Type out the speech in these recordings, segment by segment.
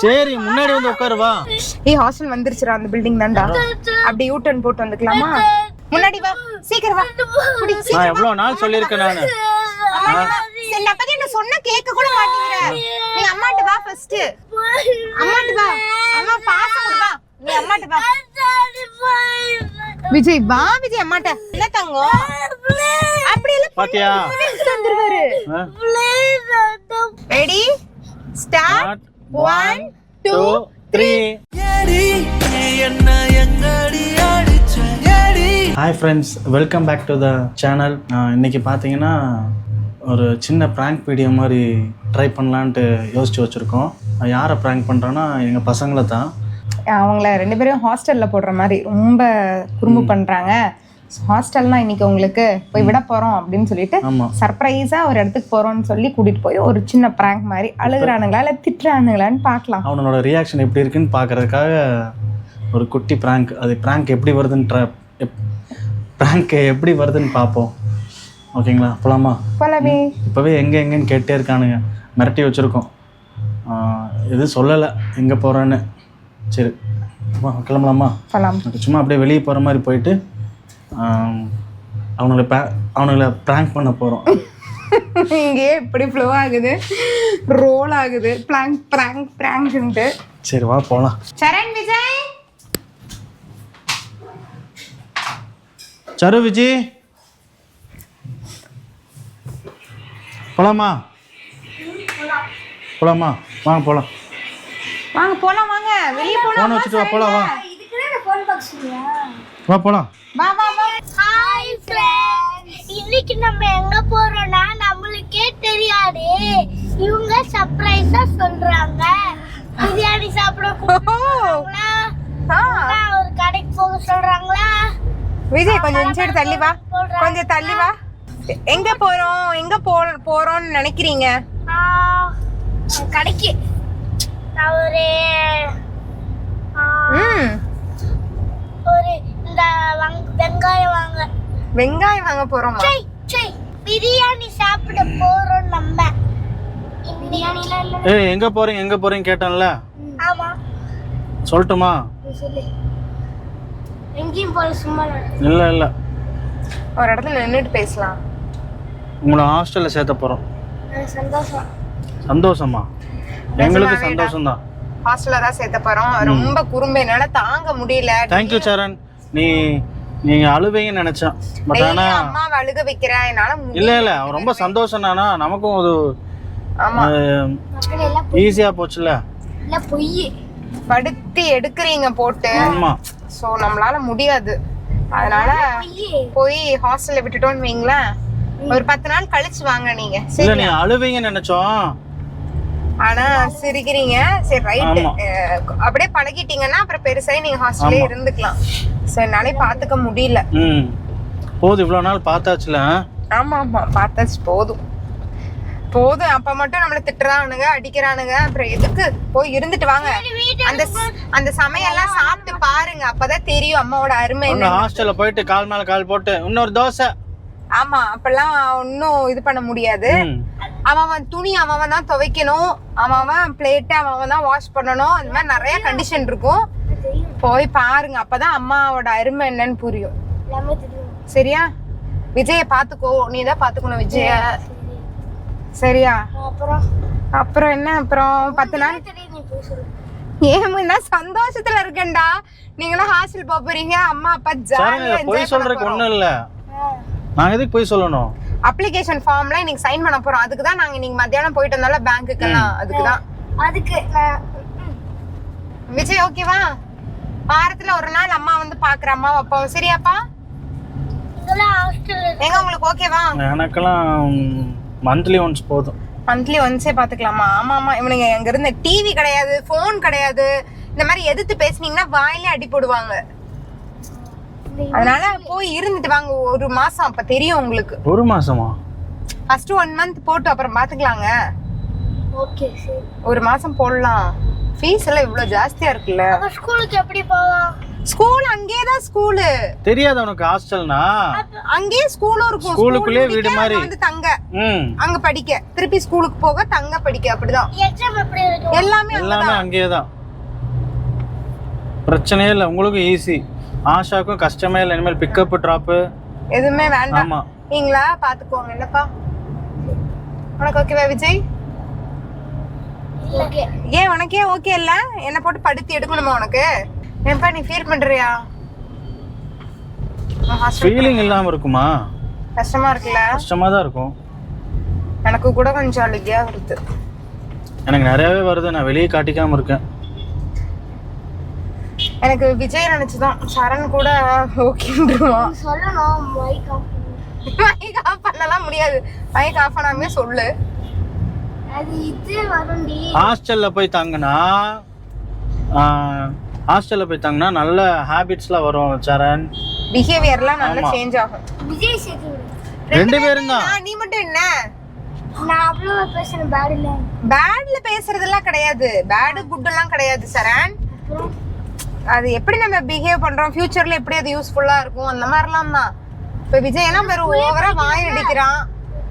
சரி முன்னாடி வந்து உட்காரு வா. ஏய் ஹாஸ்டல் வந்துருச்சுடா அந்த பில்டிங் தான்டா. அப்படி யூ டர்ன் போட்டு வந்துக்கலாமா? முன்னாடி வா சீக்கிரம் வா. நான் எவ்வளவு நாள் சொல்லிருக்கேன் நானு. சரி நான் பத்தி என்ன சொன்னா கேட்க கூட மாட்டீங்கற. நீ அம்மாட்ட வா ஃபர்ஸ்ட். அம்மாட்ட வா. அம்மா பாசம் கொடு வா. நீ அம்மாட்ட வா. விஜய் வா விஜய் அம்மாட்ட. என்ன தங்கம்? அப்படி இல்ல பாத்தியா? வந்துருவாரு. Ready start 1 2 3. Hi friends, welcome back to the channel. இன்னைக்கு பார்த்தீங்கன்னா ஒரு சின்ன ப்ராங்க் வீடியோ மாதிரி ட்ரை பண்ணலான்ட்டு யோசிச்சு வச்சுருக்கோம். யாரை ப்ராங்க் பண்ணுறோன்னா எங்கள் பசங்களை தான். அவங்கள 2 பேரும் ஹாஸ்டலில் போடுற மாதிரி ரொம்ப குறும்பு பண்ணுறாங்க. ஹாஸ்டல்னா இன்னைக்கு உங்களுக்கு போய் விட போகிறோம் அப்படின்னு சொல்லிட்டு சர்ப்ரைஸாக ஒரு இடத்துக்கு போகிறோம்னு சொல்லி கூட்டிகிட்டு போய் ஒரு சின்ன ப்ராங்க் மாதிரி அழுகுறானுங்களா இல்லை திட்டுறானுங்களான்னு பார்க்கலாம். அவனோட ரியாக்ஷன் எப்படி இருக்குன்னு பார்க்கறதுக்காக ஒரு குட்டி ப்ராங்க். அது ப்ராங்க் எப்படி வருதுன்னு பார்ப்போம். ஓகேங்களா? போலாமா? போலாமே. இப்போவே எங்கேன்னு கேட்டே இருக்கானுங்க. மிரட்டி வச்சுருக்கோம். எதுவும் சொல்லலை எங்கே போகிறேன்னு. சரி கிளம்பலாமா? போலாம். சும்மா அப்படியே வெளியே போகிற மாதிரி போயிட்டு அவனுங்களை ப்ராங்க் பண்ண போகிறோம். இங்கே எப்படி ஃப்ளோ ஆகுது, ரோல் ஆகுது, ப்ராங்க்ன்ட்டு. சரி வா போகலாம். சரண் விஜய். சரு விஜய் போலாமா? போலாமா? வாங்க போலாம். வாங்க போலாம் வாங்க. வெளிய போலாம். போன் வச்சிட்டு வா போலாம் வா. இதுக்குனே ஃபோன் பாக்ஸ்லையா? வா போலாம். வா வா வா. ஹாய் फ्रेंड्स, இன்னைக்கு நம்ம எங்க போறோம்னா நம்மளுக்கே தெரியாது. இவங்க சர்ப்ரைஸா சொல்றாங்க. பிரியாணி சாப்பிட கூப்பிடுறாங்களா? ஒரு கடைக்கு போக சொல்றாங்களா? விஜய் கொஞ்சம் இந்த சைடு தள்ளி வா. கொஞ்சம் தள்ளி வா. எங்க போறோம்னு நினைக்கிறீங்க? கடைக்கு. நான் ஒரு இந்த வெங்காயம் வாங்க போறோமா? பிரியாணி சாப்பிட போறோம் நம்ம. பிரியாணில இல்ல. ஏய் எங்க போறீங்க கேட்டான்ல. ஆமா சொல்லட்டுமா? சொல்லு. எங்கேயும் போற சும்மா இல்ல ஒரு இடத்துல நின்னுட்டு பேசலாம். உங்களை ஹாஸ்டல்ல சேர்த்த போறோம். சந்தோஷமா? எங்களுக்கு சந்தோஷம் தான். ஹாஸ்டல்ல தான் சேர்த்த போறோம். ரொம்ப குறும்பு, என்னால தாங்க முடியல. Thank you சரண். நீங்க அழுவீங்கன்னு நினைச்சேன். பட் ஆனா அம்மா அழுக வைக்கிறேன். என்னால இல்ல அவன் ரொம்ப சந்தோஷம் தானா. நமக்கும் ஒரு ஆமா ஈஸியா போச்சுல. இல்ல பொய் படுத்தி எடுக்கறீங்க போட்டு. ஆமா. சோ நம்மளால முடியாது. அதனால போய் ஹாஸ்டல்ல விட்டுட்டோம்னு வைங்களேன். ஒரு 10 நாள் கழிச்சு வாங்க நீங்க. இல்ல நீ அழுவீங்கன்னு நினைச்சோம். ஆனா சிரிக்கிறீங்க. சரி ரைட். அப்படியே பழகிட்டீங்கன்னா அப்புறம் பெருசாகி நீங்க ஹாஸ்டல்லே இருந்துக்கலாம். சோ என்னாலே பாத்துக்க முடியல. போதும் இவ்வளவு நாள் பார்த்தாச்சுல. ஆமா பார்த்தாச்சு. போதும் அப்ப மட்டும் நம்மள திட்டுறானுங்க, அடிக்கிறானுங்க. அப்புறம் எதுக்கு? போய் இருந்துட்டு வாங்க. அந்த சமையல்லாம் சாப்பிட்டு பாருங்க. அப்பதான் தெரியும் அம்மாவோட அருமை என்ன. ஹாஸ்டல்ல போயிட்டு கால் மேல கால் போட்டு இன்னொரு தோசை. ஆமா அப்பெல்லாம் ஒன்னும் இது பண்ண முடியாது. அவன் துணி அவன் தான் துவைக்கணும். அவன் பிளேட் அவன் தான் வாஷ் பண்ணணும். அந்த மாதிரி நிறைய கண்டிஷன் இருக்கும். போய் பாருங்க. அப்பதான் அம்மாவோட அருமை என்னன்னு புரியும். சரியா? விஜய பாத்துக்கோ. நீ தான் பாத்துக்கணும் விஜய. சரியா? அப்புறம் என்ன? அப்புறம் 10 நாள் ஏன்னா சந்தோஷத்துல இருக்கேன்டா. நீங்களும் ஹாஸ்டல் போறீங்க. அம்மா அப்பா ஜாலியா போய் சொல்றதுக்கு ஒண்ணும் இல்ல. நான் எதுக்கு போய் சொல்லணும்? அப்ளிகேஷன் ஃபார்ம்ல இன்னைக்கு சைன் பண்ண போறோம். அதுக்கு தான் நாங்க இன்னைக்கு மத்தியானம் போயிட்டு வந்தால பேங்க்குக்கெல்லாம். அதுக்கு விஜய் ஓகேவா? வாரத்துல ஒரு நாள் அம்மா வந்து பாக்குற அம்மா அப்பாவும். சரியாப்பா? எங்க உங்களுக்கு ஓகேவா? எனக்கெல்லாம் மந்த்லி ஒன்ஸ் போதும். மந்த்லி ஒன்ஸே பாத்துக்கலாமா? ஆமா இவனுங்க அங்க இருந்து டிவி கிடையாது, போன் கிடையாது. இந்த மாதிரி எதிர்த்து பேசுனீங்கன்னா வாயிலே அடி போடுவாங்க. அதனால போய் இருந்துட்டு வாங்க ஒரு மாசம். அப்ப தெரியும் உங்களுக்கு. ஒரு மாசமா? ஃபர்ஸ்ட் 1 மந்த் போட்டு அப்புறம் பாத்துக்கலாங்க. ஓகே சரி. ஒரு மாசம் போடலாம். ஃபீஸ் எல்லாம் இவ்வளவு ஜாஸ்தியா இருக்குல்ல. அப்ப ஸ்கூலுக்கு எப்படி போவா? ஸ்கூல் அங்கேயே தான் ஸ்கூலு. தெரியாது உனக்கு ஹாஸ்டல்னா? அங்கேயே ஸ்கூலும் இருக்கும். ஸ்கூலுக்குள்ளே வீடு மாதிரி வந்து தங்க, அங்க படிக்க, திருப்பி ஸ்கூலுக்கு போக, தங்க, படிக்க, அப்படிதான். எல்லாமே எல்லாமே அங்கேயே தான். பிரச்சனையே இல்லை, உங்களுக்கு ஈஸி. ஆஷாக்கும் கஷ்டமே இல்லை. இனிமேல் பிக்கப் ட்ராப்பு எதுவுமே வேண்டாம். ஆமா, நீங்களா பாத்துக்கோங்க. என்னப்பா உனக்கு ஓகேவா விஜய்? ஏன் உனக்கே ஓகே இல்ல? என்ன போட்டு படுத்தி எடுக்கணுமா உனக்கு? ஏன்பா நீ ஃபீல் பண்றியா? ஃபீலிங் இல்லாம இருக்குமா? கஷ்டமா இருக்குல்ல? கஷ்டமா தான் இருக்கும். எனக்கு கூட கொஞ்சம் அழுகியா வருது. எனக்கு நிறையவே வருது, நான் வெளியே காட்டிக்காம இருக்கேன். எனக்கு விஜய் நினைச்சுதான் சரண் கூட ஓகேன்றுவான். சொல்லணும் மைக் ஆஃப் பண்ணலாம் முடியாது. மைக் ஆஃப் பண்ணாமே சொல்லு. அது இது வரும்டி. ஹாஸ்டல்ல போய் தங்கினா நல்ல ஹாபிட்ஸ்லாம் வரும் சரண். பிஹேவியர்லாம் நல்லா சேஞ்ச் ஆகும். விஜய் சேது ரெண்டு பேரும் தான். நீ மட்டும் என்ன? நான் அவ்வளவு பேசுறேன் பேட்ல. பேட்ல பேசுறதெல்லாம் கிடையாது. பேட் குட் எல்லாம் கிடையாது சரண். அது எப்படி நம்ம பிஹேவ் பண்றோம், ஃபியூச்சர்ல எப்படி அது யூஸ்ஃபுல்லா இருக்கும், அந்த மாதிரிலாம் தான். இப்ப விஜய் எல்லாம் பெரும் ஓவரா வாய் அடிக்கிறான்.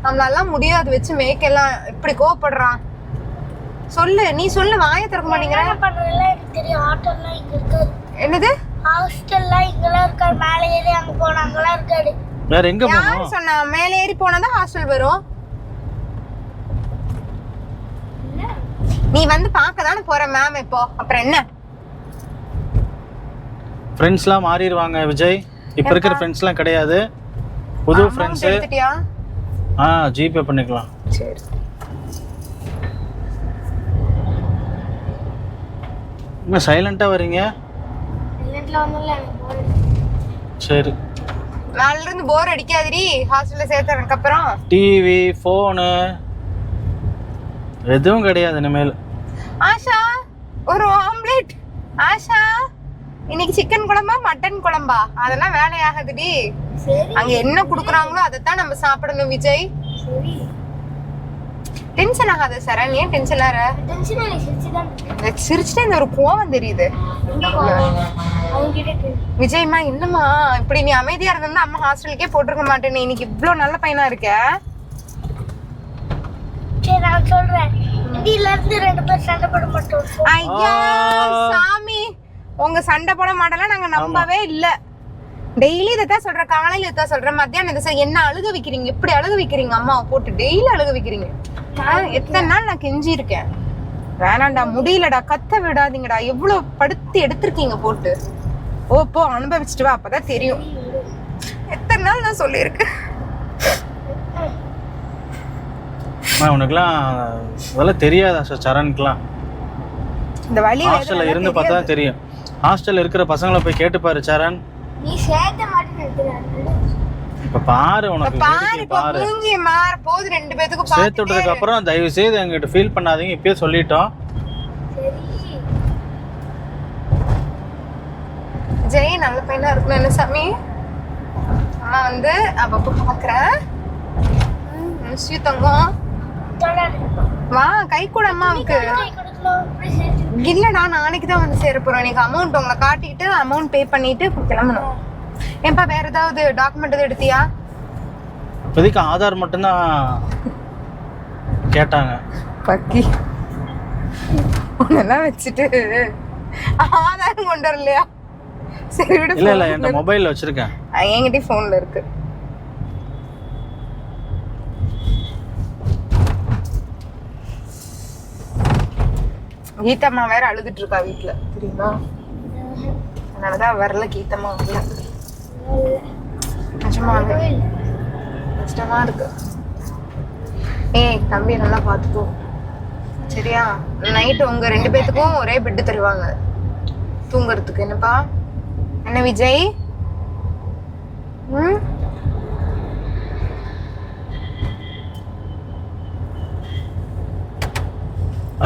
நம்மளால முடியாது வச்சு மேய்க்கலாம். இப்படி கோவப்படுறான். சொல்லு, நீ சொல்லு. வாயை திறக்க மாட்டேங்கிற. என்ன பண்றதுல எனக்கு தெரியும். ஆட்டோலாம் இங்க இருக்கு. என்னது? ஹாஸ்டல்லாம் இங்கலாம் இருக்காது. மேலே ஏறி அங்க போனாங்கலாம் இருக்காது. வேற எங்க போறோம்? யார் சொன்னா மேலே ஏறி போனாதான் ஹாஸ்டல் வரும்? நீ வந்து பார்க்க தானே போற மேம் இப்போ. அப்புறம் என்ன? ஃப்ரெண்ட்ஸ்லாம் மாறிடுவாங்க விஜய். இப்போ இருக்கிற ஃப்ரெண்ட்ஸ்லாம் கிடையாது. புது ஃப்ரெண்ட்ஸ். எடுத்துட்டியா? ஜிபே பண்ணிக்கலாம். சரி. இன்னும் சைலண்டாக வரீங்க? இல்லட்ல ஒண்ணுல போர். சரி. நாளைல இருந்து போர் அடிக்காதடி ஹாஸ்டல்ல சேர்த்தறதுக்கு அப்புறம். டிவி, ஃபோனு எதுவும் கிடையாது இனிமேல். ஆஷா ஒரு ஆம்லெட். ஆஷா இன்னைக்கு சிக்கன் குழம்பா மட்டன் குழம்பா? அதெல்லாம் வேலையாகுதுடி. சரி. அங்க என்ன குடுக்குறாங்களோ அதைத்தான் நம்ம சாப்பிடணும் விஜய். சரி. டென்ஷன் ஆகாத சரண். ஏன் டென்ஷன் ஆற? டென்ஷன் ஆகி சிரிச்சுதான். சிரிச்சுட்டு இந்த ஒரு கோவம் தெரியுது. அவங்க கிட்ட விஜய்மா என்னம்மா இப்படி நீ அமைதியா இருந்தா அம்மா ஹாஸ்டலுக்கே போட்டிருக்க மாட்டேன்னு. இன்னைக்கு இவ்வளவு நல்ல பையனா இருக்க. சரி நான் சொல்றேன். இந்தியில இருந்து ரெண்டு பேர் சண்டை போட மாட்டோம். ஐயா சாமி, உங்க சண்டை போட மாட்டலாம் நாங்க நம்பவே இல்ல. டெய்லி இதைத்தான் சொல்றேன். காலையில இதைத்தான் சொல்றேன், மத்தியானம் இதை என்ன அழுக வைக்கிறீங்க? இப்படி அழுக வைக்கிறீங்க அம்மாவை போட்டு. டெய்லி அழுக வைக்கிறீங்க. எத்தனை நாள் நான் கெஞ்சி இருக்கேன். வேணாண்டா, முடியலடா, கத்த விடாதீங்கடா. எவ்வளவு படுத்தி எடுத்திருக்கீங்க போட்டு. ஓ போ, அனுபவிச்சுட்டு வா, அப்பதான் தெரியும். எத்தனை நாள் நான் சொல்லியிருக்கேன். உனக்குலாம் அதெல்லாம் தெரியாதா சரணுக்குலாம்? இந்த வழி ஹாஸ்டல்ல இருந்து பார்த்தா தான் தெரியும். ஹாஸ்டல்ல இருக்கிற பசங்களை போய் கேட்டு பாரு சரண். நீ சேர்த்த மாட்டேன்னு. இப்ப பாரு, உனக்கு பாரு பாரு மூஞ்சி மாற போது. ரெண்டு பேத்துக்கு சேர்த்து விட்டதுக்கு அப்புறம் தயவு செய்து எங்கிட்ட ஃபீல் பண்ணாதீங்க. இப்பயே சொல்லிட்டோம். சரி. ஜெய் நல்ல பையனா இருக்கணும் என்ன சாமி? அம்மா வந்து அப்பப்போ பாக்குறேன். மிஸ்யூ தங்கம். வா கை கூட அம்மாவுக்கு. இல்லடா, நாளைக்கு தான் வந்து சேர போறோம். இன்னைக்கு அமௌண்ட் உங்களை காட்டிட்டு அமௌண்ட் பே பண்ணிட்டு கிளம்பணும். ஏன்பா வேற ஏதாவது டாக்குமெண்ட் எதுவும் எடுத்தியா? இப்போதைக்கு ஆதார் மட்டும்தான் கேட்டாங்க. பக்கி உன்னெல்லாம் வச்சுட்டு ஆதாரம் கொண்டு வரலையா? சரி விடு. இல்ல இல்ல, என் மொபைல்ல வச்சிருக்கேன். என்கிட்ட போன்ல இருக்கு. கீதம்மா வேற அழுதுட்டு இருக்கா வீட்டுல, தெரியுமா? அதனாலதான் வரல கீதம்மா வரல. நிஜமா கஷ்டமா இருக்கு. ஏய் தம்பி நல்லா பாத்துக்கோ சரியா? நைட்டு உங்க ரெண்டு பேத்துக்கும் ஒரே பெட்டு தருவாங்க தூங்குறதுக்கு. என்னப்பா? என்ன விஜய்?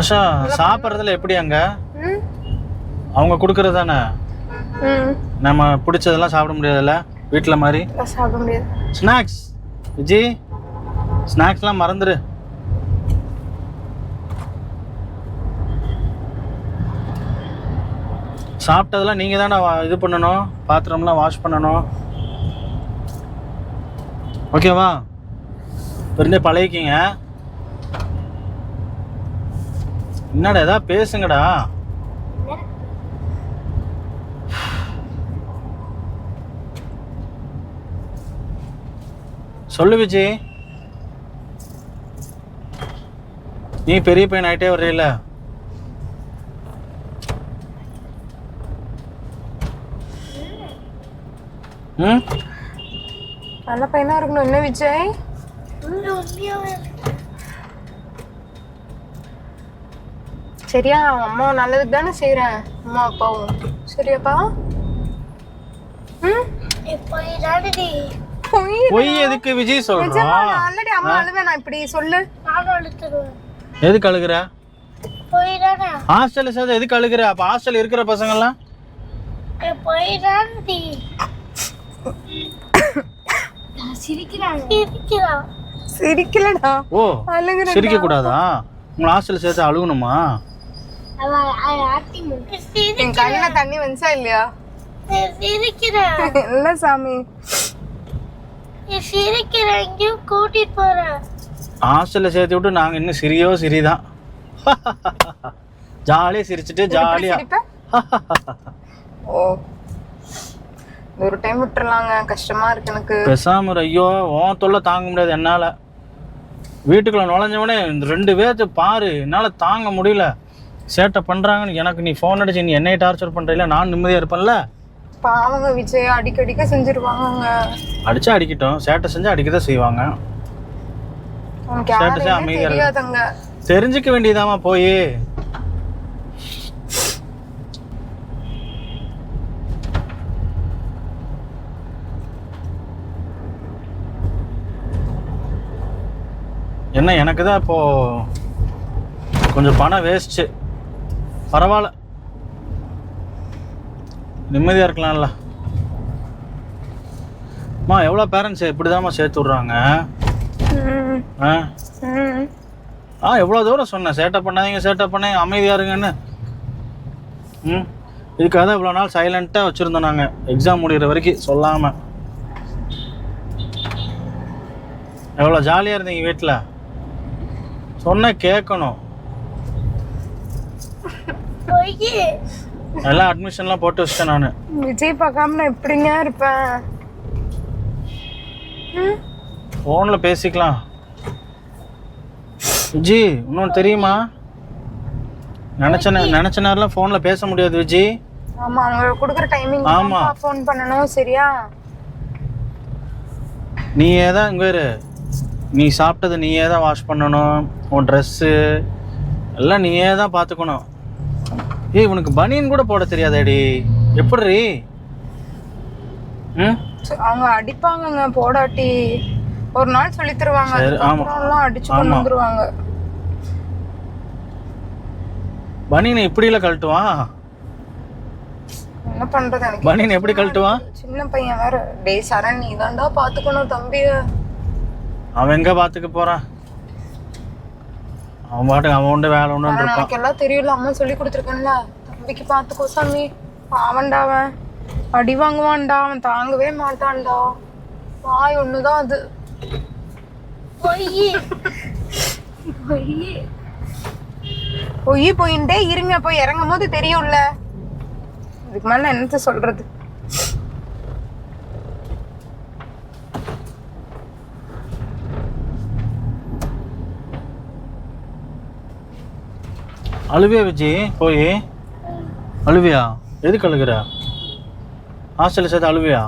ஆஷா சாப்பிட்றதுல எப்படி அங்க? அவங்க கொடுக்கறது தானே. நம்ம பிடிச்சதெல்லாம் சாப்பிட முடியாதுல்ல வீட்டில் மாதிரி? சாப்பிட முடியாது. ஸ்நாக்ஸ் விஜய், ஸ்நாக்ஸ்லாம் மறந்துடு. சாப்பிட்டதெல்லாம் நீங்கள் தானே இது பண்ணணும், பாத்திரம்லாம் வாஷ் பண்ணணும். ஓகேவா? இருந்தே பழகிக்கிங்க. என்னடா ஏதாவது பேசுங்கடா. சொல்லு விஜய். நீ பெரிய பையன் ஆகிட்டே வர்றீல. ம், நல்ல பையனா இருக்கணும் என்ன விஜய்? சரியா? அம்மா நல்லதுக்கு தானே செய்யறேன், அம்மா அப்பாவும். சரியாப்பா? பொய் எதுக்கு விஜய் சொல்றான்? ஆல்ரெடி அம்மா அழுவேன், நான் இப்படி சொல்லு. எதுக்கு அழுகுற? ஹாஸ்டல்ல சேர்ந்து எதுக்கு அழுகுற? அப்ப ஹாஸ்டல் இருக்கிற பசங்க எல்லாம் சிரிக்கலடா. ஓ, சிரிக்க கூடாதா? உங்க ஹாஸ்டல்ல சேர்த்து அழுகணுமா? என் கண்ணுல தண்ணி வந்துச்சா இல்லையா? இல்ல சாமி, கூட்டிட்டு போறேன். ஹாஸ்டல்ல சேர்த்து விட்டு நாங்க இன்னும் சிரிதான். ஜாலியா சிரிச்சுட்டு ஜாலியா. ஓ, ஒரு டைம் விட்டுறலாங்க, கஷ்டமா இருக்கு எனக்கு. பேசாம ஐயோ, உன் தொல்லை தாங்க முடியாது என்னால. வீட்டுக்குள்ள நுழைஞ்சவனே இந்த 2 பேர்த்து பாரு, என்னால தாங்க முடியல. சேட்டை பண்றாங்கன்னு எனக்கு நீ ஃபோன் அடிச்சு நீ என்னைய டார்ச்சர் பண்றீல, நான் நிம்மதியா இருப்பேன்ல. பாவங்க விஜய், அடிக்கடிக்க செஞ்சிருவாங்க. அடிச்சா அடிக்கட்டும், சேட்டை செஞ்சா அடிக்கதான் செய்வாங்க. சேட்டை செஞ்சா அமைதியா தெரியாதங்க. தெரிஞ்சுக்க வேண்டியதாமா போய். என்ன எனக்கு தான் இப்போ கொஞ்சம் பணம் வேஸ்ட்டு. பரவாயில்ல, நிம்மதியாக இருக்கலாம்ல. அம்மா எவ்வளோ பேரண்ட்ஸ் இப்படிதாம்மா சேர்த்து விட்றாங்க. எவ்வளோ தூரம் சொன்னேன், சேட்டை பண்ணாதீங்க அமைதியாக இருங்கன்னு. இதுக்காக தான் இவ்வளோ நாள் சைலண்ட்டாக வச்சுருந்தோம் நாங்கள், எக்ஸாம் முடிகிற வரைக்கும் சொல்லாமல். எவ்வளோ ஜாலியாக இருந்தீங்க வீட்டில். சொன்ன கேட்கணும். எல்லாம் அட்மிஷன்லாம் போட்டு வச்சிட்டேன் நான். விஜய் பார்க்காம நான் எப்படிங்க இருப்பேன்? ஃபோனில் பேசிக்கலாம். விஜி இன்னொன்று தெரியுமா, நினச்ச நேரம்லாம் ஃபோனில் பேச முடியாது விஜி. ஆமாம், அவங்க கொடுக்குற டைமிங் ஆமாம் ஃபோன் பண்ணணும். சரியா? நீயே தான் இங்கே இரு, நீ சாப்பிட்டது நீயே தான் வாஷ் பண்ணணும், உன் ட்ரெஸ்ஸு எல்லாம் நீயே தான் பார்த்துக்கணும். ஏய், உனக்கு பனியன் கூட போட தெரியாதேடி, எப்படி? அவங்க அடிப்பாங்கங்க போடாட்டி. ஒரு நாள் சொல்லி தருவாங்க, அதுக்கப்புறம்லாம் அடிச்சு கொண்டு வந்துருவாங்க. பனியனை இப்படில கழட்டுவான். என்ன பண்றது எனக்கு? பனியன் எப்படி கழட்டுவான்? சின்ன பையன் வேற. டேய் சரண், நீ தான்டா பாத்துக்கணும் தம்பிய. அவன் எங்க பாத்துக்க போறான்? அவன் பாட்டுக்கு அவன் உண்டு வேலை ஒன்று இருப்பான். எனக்கு எல்லாம் தெரியல, அம்மா சொல்லி கொடுத்துருக்கேன்ல. தம்பிக்கு பாத்துக்கோ சாமி. பாவன்டா, அவன் அடி வாங்குவான்டா, அவன் தாங்கவே மாட்டான்டா. வாய் ஒண்ணுதான் அது. பொய் போயின்டே இருங்க, போய் இறங்கும் போது தெரியும்ல. இதுக்கு மேல என்னத்த சொல்றது? அழுவியா விஜி? போய் அழுவியா? எதுக்கு அழுகுற? ஹாஸ்டலில் சேர்த்து அழுவியா?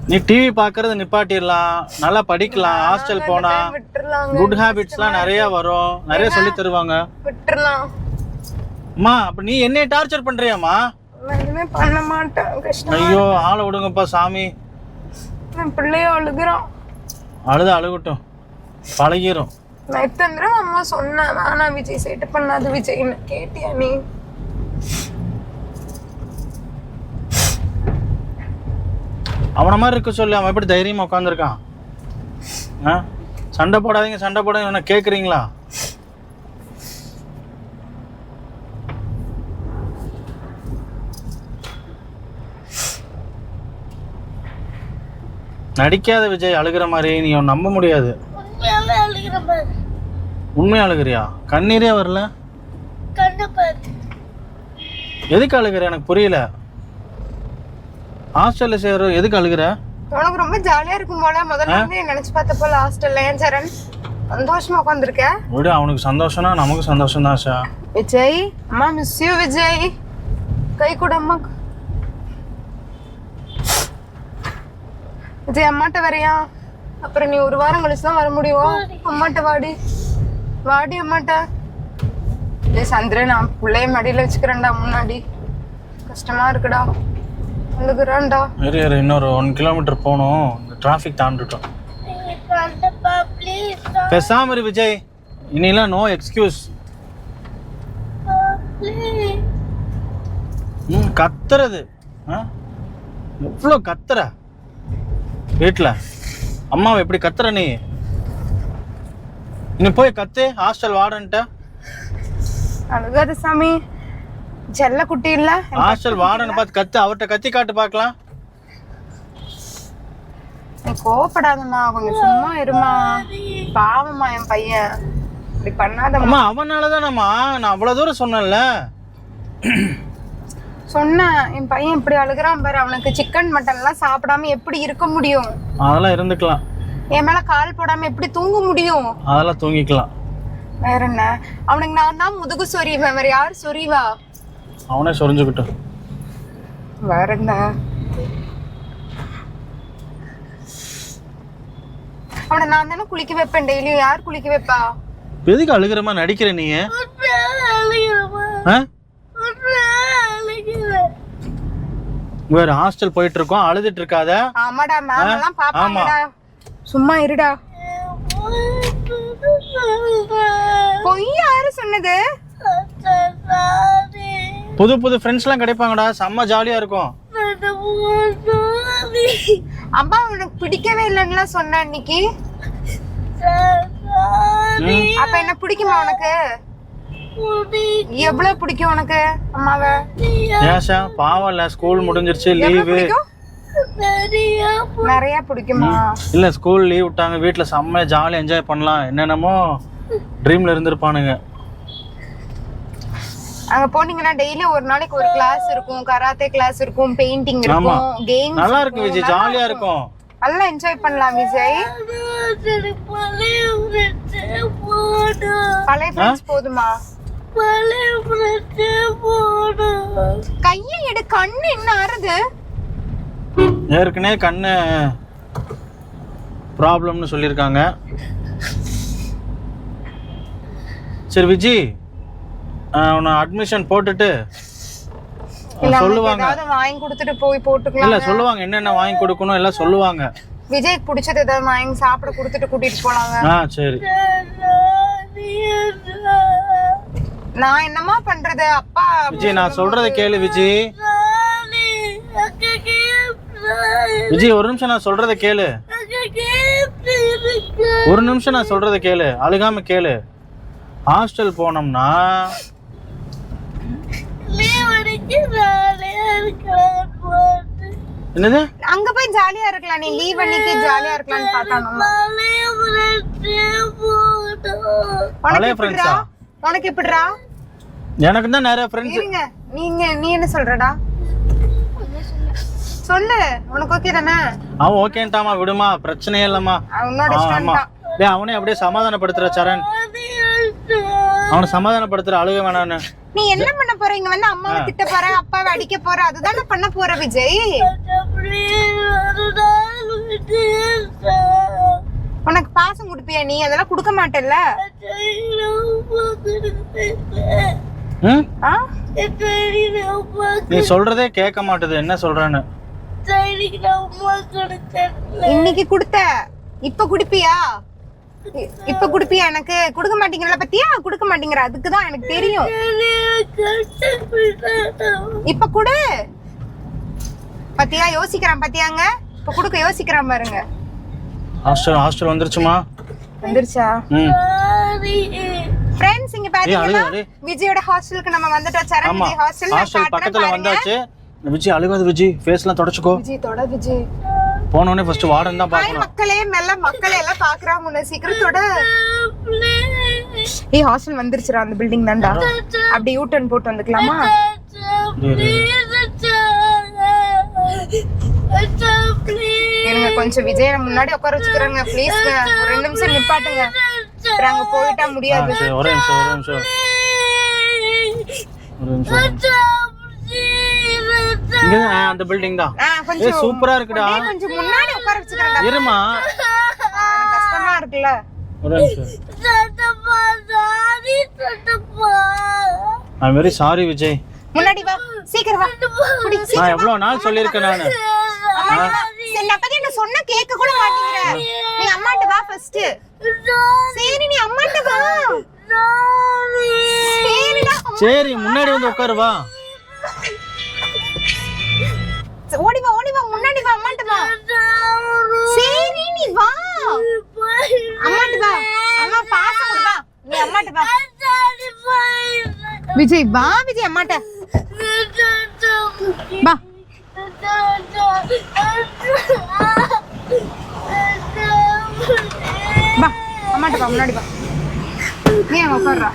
நீ டிவி பார்க்கறது நிப்பாட்டிடலாம், நல்லா படிக்கலாம். ஹாஸ்டல் போனா குட் ஹேபிட்ஸ்லாம் நிறைய வரும், நிறைய சொல்லி தருவாங்க. விட்டுறலாம். அம்மா அப்ப நீ என்னைய டார்ச்சர் பண்றியாம்மா? எதுவுமே பண்ண மாட்டேன். கஷ்டம். ஐயோ, ஆளை விடுங்கப்பா சாமி. பிள்ளைய அழுகுறான். அழுகட்டும், பழகிரும். நான் எத்தனை தடவை அம்மா சொன்னேன், வேணா விஜய் சேட்டை பண்ணாது விஜய்னு. கேட்டியா நீ? அவனை மாதிரி இருக்க சொல்லி அவன் எப்படி தைரியமா உட்காந்துருக்கான்? ஆ சண்டை போடாதீங்க சண்டை போடாதீங்க என்ன கேட்குறீங்களா? நடிக்காத விஜய், அழுகிற மாதிரி நீ நம்ப முடியாது. உண்மையாவே அழுகிற பாரு. உண்மையா அழுகிறியா? கண்ணீரே வரல. கண்ணை பாரு. எதுக்கு அழுகிற எனக்கு புரியல. ஹாஸ்டல்ல சேர எதுக்கு அழுகிற? உனக்கு ரொம்ப ஜாலியா இருக்கும் போல. முதல்ல இருந்து நினைச்சு பார்த்த போல ஹாஸ்டல்ல. ஏன் சரண் சந்தோஷமா உட்காந்துருக்க? விடு, அவனுக்கு சந்தோஷம்னா நமக்கு சந்தோஷம் தான் ஆஷா. விஜய் அம்மா மிஸ் யூ விஜய். கை கூட அம்மாக்கு. விஜய் அம்மாட்ட வரையா? அப்புறம் நீ ஒரு வாரம் கழிச்சு தான் வர முடியும். அம்மாட்ட வாடி வாடி அம்மாட்ட. விஜய் சந்திரன் நான் பிள்ளைய மடியில வச்சுக்கிறேன்டா. முன்னாடி கஷ்டமா இருக்குடா. அழுகுறான்டா. இன்னொரு 1 கிலோமீட்டர் போகணும். இந்த டிராஃபிக் தாண்டிட்டோம். கண்ணப்பா ப்ளீஸ் பேசாம இரு விஜய். இனிலாம் நோ எக்ஸ்கியூஸ். ப்ளீஸ். கத்துறது எவ்வளோ கத்துற வீட்டில். அம்மாவை எப்படி கத்துற நீ? நீ போய் கத்து ஹாஸ்டல் வார்டன்ட்ட. அழுகாத சாமி. செல்ல குட்டி இல்ல. ஹாஸ்டல் வார்டனை பார்த்து கத்து. அவர்கிட்ட கத்தி காட்டு பார்க்கலாம். நீ கோவப்படாதம்மா, கொஞ்சம் சும்மா இருமா. பாவம்மா என் பையன், இப்படி பண்ணாதம்மா. அம்மா அவனாலதானம்மா நான் அவ்வளோ தூரம் சொன்னேன்ல. சொன்னேன் என் பையன் இப்படி அழுகுறான் பாரு. அவனுக்கு சிக்கன் மட்டன்லாம் சாப்பிடாம எப்படி இருக்க முடியும்? அதெல்லாம் இருந்துக்கலாம். என் மேல கால் போடாம எப்படி தூங்க முடியும்? அதெல்லாம் தூங்கிக்கலாம். வேற என்ன? அவனுக்கு நான் தான் முதுகு சொறிவேன், வேற யார் சொறிவா? அவனே சொரிஞ்சுக்கிட்டோம். வேற என்ன? அவனை நான் தானே குளிக்க வைப்பேன் டெய்லியும். யார் குளிக்க வைப்பா? எதுக்கு அழுகிற மாதிரி நடிக்கிற நீ? வேற ஹாஸ்டல் போயிட்டு இருக்கோம், அழுதுட்டு இருக்காத. ஆமாடா, மேம் எல்லாம் பாப்பாங்கடா. சும்மா இருடா. பொய் யாரு சொன்னது? புது புது ஃப்ரெண்ட்ஸ் எல்லாம் கிடைப்பாங்கடா, செம்ம ஜாலியா இருக்கும். அம்மா உனக்கு பிடிக்கவே இல்லைன்னு சொன்ன அன்னைக்கு. அப்ப என்ன பிடிக்குமா உனக்கு? எவ்வளவு பிடிக்கும் உனக்கு அம்மாவை? ஏஷா பாவம் இல்ல, ஸ்கூல் முடிஞ்சிருச்சு, லீவு. நிறைய பிடிக்குமா? இல்ல ஸ்கூல் லீவ் விட்டாங்க, வீட்டுல செம்ம ஜாலியா என்ஜாய் பண்ணலாம், என்னென்னமோ ட்ரீம்ல இருந்திருப்பானுங்க. அங்க போனீங்கன்னா டெய்லி ஒரு நாளைக்கு ஒரு கிளாஸ் இருக்கும். கராத்தே கிளாஸ் இருக்கும், பெயிண்டிங் இருக்கும், கேம்ஸ். நல்லா இருக்கும் விஜய், ஜாலியா இருக்கும். நல்லா என்ஜாய் பண்ணலாம் விஜய். பழைய ஃப்ரெண்ட்ஸ் போதுமா? கையை எடு, கண்ணு என்ன ஆறுது? ஏற்கனவே கண்ணு ப்ராப்ளம்னு சொல்லியிருக்காங்க. சரி விஜய், உன்னை அட்மிஷன் போட்டுட்டு சொல்லுவாங்க. ஏதாவது வாங்கி கொடுத்துட்டு போய் போட்டுக்கலாம். இல்ல சொல்லுவாங்க என்னென்ன வாங்கி கொடுக்கணும் எல்லாம் சொல்லுவாங்க. விஜய்க்கு பிடிச்சது ஏதாவது வாங்கி சாப்பிட கொடுத்துட்டு கூட்டிட்டு போலாங்க. சரி. நான் என்னமா பண்றது? அப்பா விஜய் நான் சொல்றத கேளு விஜய். விஜய் ஒரு நிமிஷம் நான் சொல்றத கேளு. ஒரு நிமிஷம் நான் சொல்றத கேளு, அழுகாம கேளு. ஹாஸ்டல் போனோம்னா என்னது? அங்க போய் ஜாலியா இருக்கலாம். நீ லீவ் அன்னைக்கு ஜாலியா இருக்கலாம்னு பார்த்தானம்மா. பழைய ஃப்ரெண்ட்ஸா? உனக்கு எப்படிடா? எனக்கு தான் நிறைய ஃப்ரெண்ட்ஸ். இருங்க, நீ என்ன சொல்றடா? சொல்லு, உனக்கு ஓகே தானே? அவன் ஓகேன்ட்டாமா, விடுமா, பிரச்சனையே இல்லம்மா. உன்னோட இஷ்டம் தான். டேய் அவனே அப்படியே சமாதானப்படுத்துற சரண். அவனை சமாதானப்படுத்துற, அழுக வேணான்னு. நீ என்ன பண்ண போற? இங்க வந்து அம்மாவை திட்ட போற, அப்பாவை அடிக்க போற, அதுதானே பண்ண போற விஜய். உனக்கு பாசம் கொடுப்பியா நீ? அதெல்லாம் கொடுக்க மாட்டல்ல. நீ சொல்றதே கேட்க மாட்டேது, என்ன சொல்றேன்னு. இன்னைக்கு கொடுத்த, இப்ப குடிப்பியா? இப்ப குடிப்பியா? எனக்கு கொடுக்க மாட்டீங்கற பத்தியா? கொடுக்க மாட்டீங்கற, அதுக்குதான் எனக்கு தெரியும். இப்ப குடு. பத்தியா யோசிக்கிறான், பத்தியாங்க இப்ப குடுக்க யோசிக்கிறான் பாருங்க. ஹாஸ்டல் வந்துருச்சுமா? வந்துருச்சா? ம். ஃப்ரெண்ட்ஸ் இங்க பாத்தீங்கன்னா அழு. விஜயோட ஹாஸ்டலுக்கு நம்ம வந்துட்டோம். சரண் ஆமா, விஜய் ஹாஸ்டல் ஹாஸ்டல் பக்கத்துல வந்தாச்சு. விஜய் அழுகாத விஜய், ஃபேஸ்லாம் தொடச்சுக்கோ. விஜய் தொட விஜய். போன உடனே ஃபர்ஸ்ட் வார்டன் தான் ஹாய் பார்க்கணும். மக்களே, மெல்ல மக்களே எல்லாம் பாக்குறாங்க. உன்னை சீக்கிரம் தொட. ஏய் ஹாஸ்டல் வந்துருச்சுடா, அந்த பில்டிங் தான்டா. அப்படி யூ டர்ன் போட்டு வந்துக்கலாமா? எனக்கு கொஞ்சம் விஜய் முன்னாடி உட்கார வச்சுக்கிறாங்க ப்ளீஸ்ங்க. ஒரு 2 நிமிஷம் நிப்பாட்டுங்க. அங்க போயிட்டா முடியாது. சரி, ஒரே நிமிஷம். இங்க அந்த பில்டிங் தான். கொஞ்சம் சூப்பரா இருக்குடா. கொஞ்சம் முன்னாடி உட்கார வச்சுக்கிறாங்க. இருமா, கஷ்டமா இருக்குல்ல. ஒரே நிமிஷம். I very sorry Vijay. முன்னாடி வா, சீக்கிரம் வா. புடி, நான் எவ்வளவு நாள் சொல்லிருக்கேன் நானு. சரி நான் பத்தி என்ன சொன்னா கேட்க கூட மாட்டேங்கிற. நீ அம்மாட்ட வா ஃபர்ஸ்ட். சரி நீ அம்மாட்ட வா. சரிடா. சரி முன்னாடி வந்து உட்காரு வா. ஓடி வா முன்னாடி வா, அம்மாட்ட வா. சரி நீ வா, அம்மாட்ட வா. அம்மா பாசம் வா, நீ அம்மாட்ட வா. விஜய் வா, விஜய் அம்மாட்ட வா. வா அம்மாட்ட வா, முன்னாடி வா. நீ அங்க உட்கார்றா.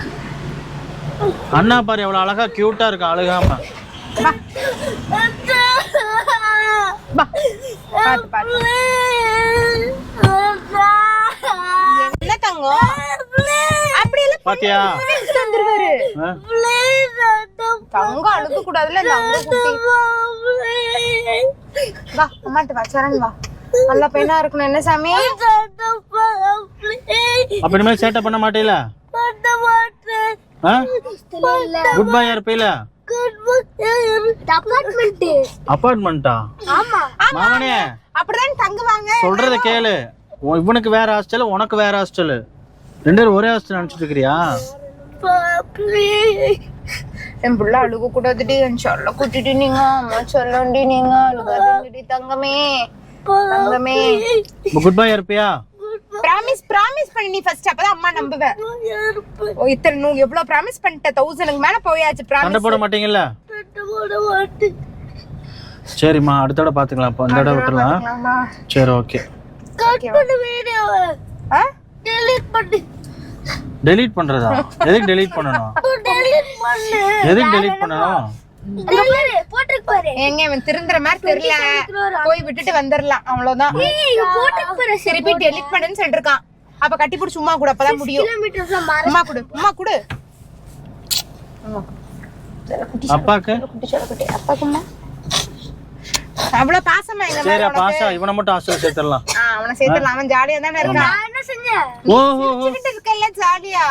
அண்ணா பாரு எவ்வளவு அழகா கியூட்டா இருக்கு, அழுகாம. வா வா, பாத்து பாத்து. என்ன தங்கம் அப்படி எல்லாம் பாத்தியா? வந்துருவாரு. தங்கம் அழுக கூடாதுல, தங்க குட்டி. வா அம்மாட்ட வா, சரண் வா. நல்ல பெண்ணா இருக்கணும். என்ன சாமி? அப்ப இனிமேல் சேட்டை பண்ண மாட்டேல? Good bye இருப்பீல? அபார்ட்மெண்டா? மாமனே அப்படிதான் தங்குவாங்க. சொல்றத கேளு. இவனுக்கு வேற ஹாஸ்டல், உனக்கு வேற ஹாஸ்டல். 2 பேரும் ஒரே ஹாஸ்டல் நினைச்சிட்டு இருக்கிறியா? என் புள்ள அழுக கூடாதுடி. என் சொல்ல கூட்டிட்டு நீங்க அம்மா சொல்லண்டி. நீங்க அழுகாதீங்கடி தங்கமே, தங்கமே. குட் பை இருப்பியா? ப்ராமிஸ் பண்ணி நீ ஃபர்ஸ்ட், அப்பதான் அம்மா நம்புவேன். ஓ இத்தனை நீ எவ்வளவு ப்ராமிஸ் பண்ணிட்ட? 1000க்கு மேல போயாச்சு. சண்டை போட மாட்டீங்கல்ல? சரிம்மா, அடுத்த தடவை பாத்துக்கலாம். அப்ப இந்த தடவை விட்டுறலாம். சரி ஓகே. டெலீட் பண்றதா? எதுக்கு டெலீட் பண்ணணும்? எதுக்கு டெலீட் பண்ணணும்? எங்க இவன் திருந்துற மாதிரி தெரியல. போய் விட்டுட்டு வந்துடலாம், அவ்வளவுதான். திருப்பி டெலிட் பண்ணுன்னு சொல்லிட்டு இருக்கான். அப்ப கட்டி பிடிச்சி சும்மா கூட, அப்பதான் முடியும். உமா குடு, உமா குடு. அப்பாக்கு அப்பாக்குமா அவ்வளவு பாசமா எங்க சரி பாசா. இவனை மட்டும் ஹாஸ்டல் சேர்த்துடலாம். அவனை சேர்த்துடலாம். அவன் ஜாலியா தானே இருக்கான். ஓஹோ, இருக்கல ஜாலியா.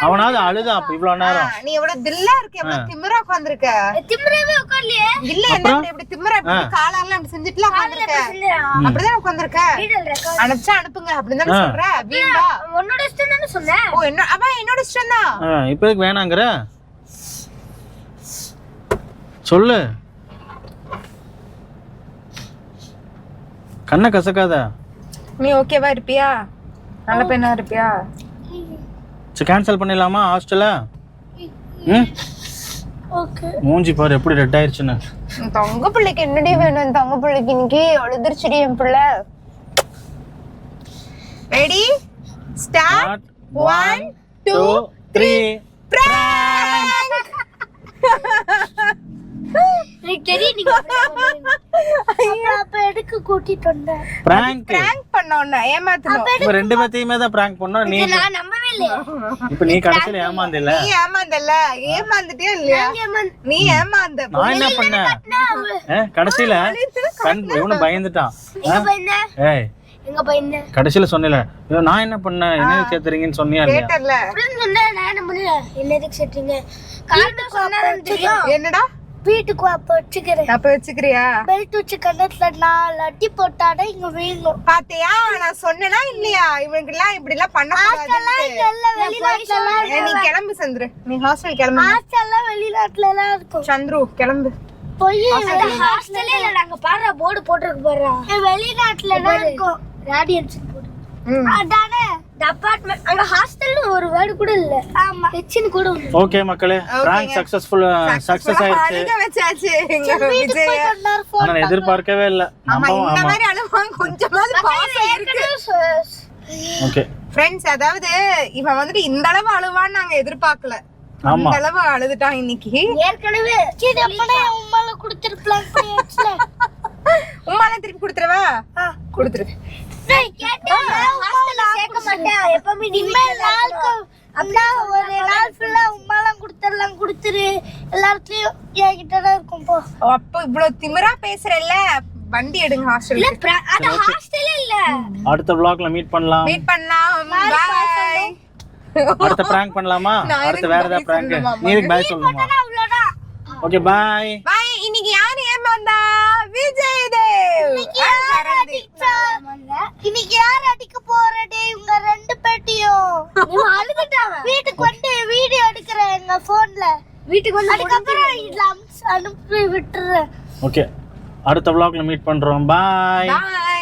அவனாவது அழுதா அப்ப இவ்வளவு நேரம். நீ எவ்வளவு தில்லா இருக்க, எவ்வளவு திமிரா உட்கார்ந்திருக்க. திமிராவே உட்கார்லியே. இல்ல என்ன இப்படி திமிரா, இப்படி காலால அப்படி செஞ்சிட்டுல உட்கார்ந்திருக்க. அப்படிதான் உட்கார்ந்திருக்க. அனுப்பிச்சா அனுப்புங்க அப்படின்னு தானே சொல்ற. வீண்டா உன்னோட இஷ்டம் தானே சொன்ன. ஓ என்னோட இஷ்டம் தான். இப்ப எதுக்கு வேணாங்கற? சொல்லு. கண்ணை கசக்காத. நீ ஓகேவா இருப்பியா? நல்ல பெண்ணா இருப்பியா? சரி கேன்சல் பண்ணிடலாமா ஹாஸ்டல? ஓகே. மூஞ்சி பாரு எப்படி ரெட் ஆயிருச்சுன்னு. தங்க பிள்ளைக்கு என்னடி வேணும்? தங்க பிள்ளைக்கு இன்னைக்கு அழுதுருச்சுடி என் பிள்ளை. Ready start. 1 2 3 பிராங்க் பண்ணோம்னா ஏமாத்தணும். இப்ப 2 பேத்தையுமே தான் பிராங்க் பண்ணோம். நீ இப்ப நீ கடைசில ஏமாந்தல. நீ ஏமாந்தல. ஏமாந்துட்டியா இல்லையா? நீ ஏமாந்த. நான் என்ன பண்ணேன்? கடைசில இவனு பயந்துட்டான். ஏய் எங்க பையன் கடைசில சொன்னல நான் என்ன பண்ணேன், என்ன சேர்த்துறீங்கன்னு சொன்னியா இல்லையா? கேட்டல. நான் என்ன பண்ணல, என்ன எதுக்கு சேர்த்தீங்க? காட்டுக்கு சொன்னேன்னு தெரியும். என்னடா வீட்டுக்கு அப்ப வச்சுக்கிறேன். அப்ப வச்சுக்கிறியா? பெல்ட் வச்சு கண்ணத்துல 4 அடி போட்டாடா இங்க வீழும். பாத்தியா நான் சொன்னேனா இல்லையா? இவனுக்கு எல்லாம் இப்படி எல்லாம் பண்ண கூடாது. நீ கிளம்பு சந்துரு. நீ ஹாஸ்டல் கிளம்பு. ஹாஸ்டல்ல வெளிநாட்டுல எல்லாம் இருக்கும். சந்துரு கிளம்பு. போய் ஹாஸ்டல்ல இல்ல, நாங்க பாரு போர்டு போட்டுருக்கு பாரு. வெளிநாட்டுல எல்லாம் இருக்கும். ரேடியன்ஸ் போடு. ம். அதானே அபார்ட்மெண்ட் அங்க ஹாஸ்டல்ல ஒரு வேர்டு கூட இல்ல. ஆமா ஹெச்னு கூட ஒண்ணு. ஓகே மக்களே, பிராங்க் சக்சஸ்ஃபுல் சக்சஸ் ஆயிடுச்சு. அழுக வச்சாச்சு எங்க விஜய். ஆனா நான் எதிர்பார்க்கவே இல்ல. ஆமா நம்ம இந்த மாதிரி அழுவாங்க கொஞ்சமாவது பாசம் இருக்கு. ஓகே ஃப்ரெண்ட்ஸ், அதாவது இவன் வந்துட்டு இந்த அளவு அழுவான்னு நாங்க எதிர்பார்க்கல. ஆமா. இந்த அளவு அழுதுட்டான் இன்னைக்கு. ஏற்கனவே சரி அப்பனே உம்மால கொடுத்துற பிளான் பண்ணியாச்சுல. உம்மால திருப்பி கொடுத்துறவா? கொடுத்துரு. டேய் கேட்டா ஹாஸ்டல்ல சேர்க்க மாட்டேன். எப்பவுமே நீ நாளுக்கு அண்ணா ஒரு நாள் ஃபுல்லா உம்மாலாம் கொடுத்துரு எல்லாத்தையும் என்கிட்ட தான் இருக்கும் போ. அப்போ இவ்வளவு திமிரா பேசுறல்ல, வண்டி எடுங்க ஹாஸ்டலுக்கு. அது ஹாஸ்டல்ல இல்ல. அடுத்த vlogல மீட் பண்ணலாம். மீட் பண்ணலாம். பை. அடுத்த பிராங்க் பண்ணலாமா? அடுத்த வேற ஏதாவது பிராங்க் நீருக்கு பை சொல்லணுமா? அவ்வளவுதான். Okay bye. பை. இன்னைக்கு யார் ஏமாந்தா? விஜய் தேவ். இன்னைக்கு யார் அடிக்க போறடே உங்க ரெண்டு பேட்டியும்? நீ அழுதுட்டாங்க. வீட்டுக்கு வந்து வீடியோ எடுக்கறேன் எங்க போன்ல. வீட்டுக்கு வந்து அதுக்கப்புறம் அனுப்பி விட்டுறேன். ஓகே அடுத்த vlogல மீட் பண்றோம். பை. பை.